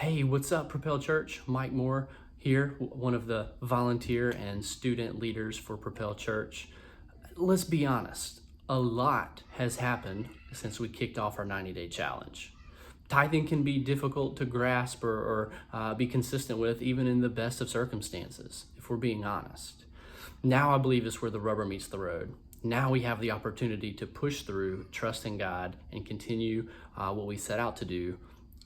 Hey, what's up, Propel Church? Mike Moore here, one of the volunteer and student leaders for Propel Church. Let's be honest, a lot has happened since we kicked off our 90-day challenge. Tithing can be difficult to grasp or be consistent with, even in the best of circumstances, if we're being honest. Now I believe is where the rubber meets the road. Now we have the opportunity to push through, trust in God, and continue what we set out to do,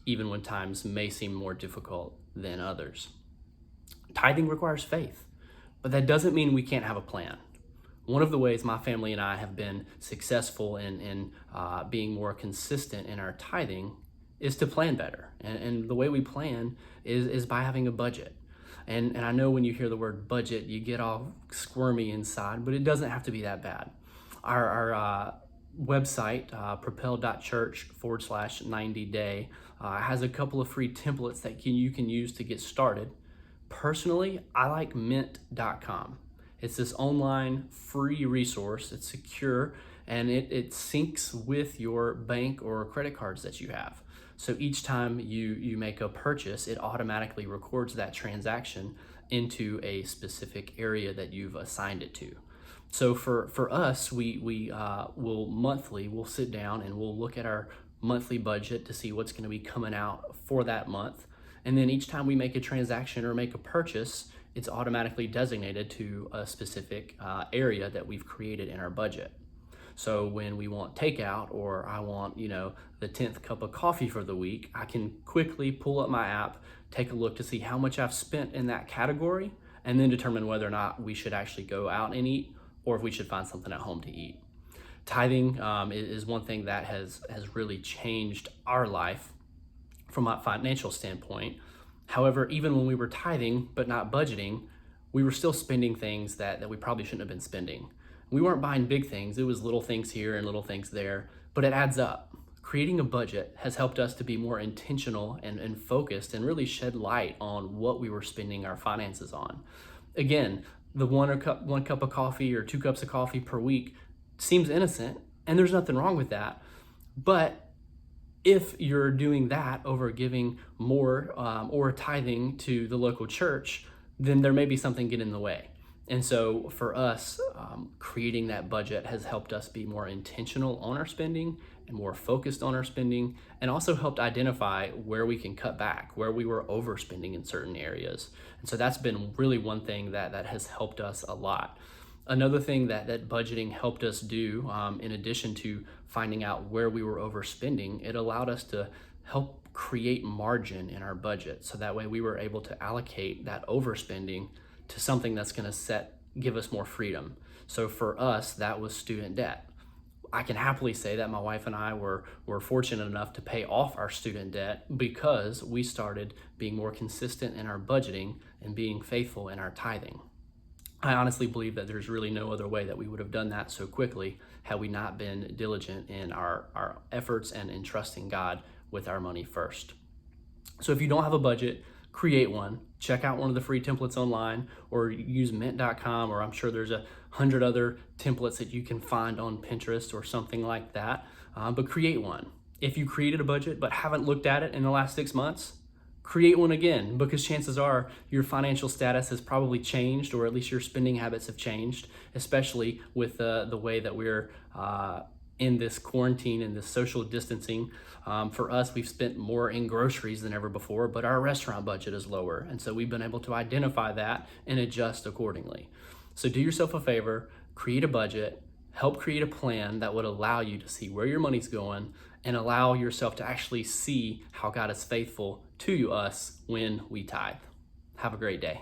even when times may seem more difficult than others. Tithing requires faith, but that doesn't mean we can't have a plan. One of the ways my family and I have been successful in being more consistent in our tithing is to plan better. And the way we plan is by having a budget. And I know when you hear the word budget, you get all squirmy inside, but it doesn't have to be that bad. Our website, propel.church/90day, has a couple of free templates that you can use to get started. Personally, I like mint.com. It's this online free resource. It's secure and it syncs with your bank or credit cards that you have. So each time you make a purchase, it automatically records that transaction into a specific area that you've assigned it to. So for us, we'll sit down and we'll look at our monthly budget to see what's going to be coming out for that month. And then each time we make a transaction or make a purchase, it's automatically designated to a specific area that we've created in our budget. So when we want takeout, or I want, the 10th cup of coffee for the week, I can quickly pull up my app, take a look to see how much I've spent in that category, and then determine whether or not we should actually go out and eat, or if we should find something at home to eat. Tithing is one thing that has really changed our life from a financial standpoint. However, even when we were tithing but not budgeting, we were still spending things that we probably shouldn't have been spending. We weren't buying big things. It was little things here and little things there, but it adds up. Creating a budget has helped us to be more intentional and focused, and really shed light on what we were spending our finances on. Again, the one cup of coffee or 2 cups of coffee per week seems innocent, and there's nothing wrong with that. But if you're doing that over giving more or tithing to the local church, then there may be something getting in the way. And so for us, creating that budget has helped us be more intentional on our spending and more focused on our spending, and also helped identify where we can cut back, where we were overspending in certain areas. And so that's been really one thing that has helped us a lot. Another thing that budgeting helped us do, in addition to finding out where we were overspending, it allowed us to help create margin in our budget. So that way we were able to allocate that overspending to something that's going to give us more freedom. So for us, that was student debt. I can happily say that my wife and I were fortunate enough to pay off our student debt because we started being more consistent in our budgeting and being faithful in our tithing. I honestly believe that there's really no other way that we would have done that so quickly had we not been diligent in our efforts and in trusting God with our money first. So if you don't have a budget, create one. Check out one of the free templates online, or use mint.com, or I'm sure there's 100 other templates that you can find on Pinterest or something like that. But create one. If you created a budget but haven't looked at it in the last 6 months, create one again, because chances are your financial status has probably changed, or at least your spending habits have changed, especially with the way that we're in this quarantine and this social distancing. For us, we've spent more in groceries than ever before, but our restaurant budget is lower. And so we've been able to identify that and adjust accordingly. So do yourself a favor, create a budget, help create a plan that would allow you to see where your money's going, and allow yourself to actually see how God is faithful to us when we tithe. Have a great day.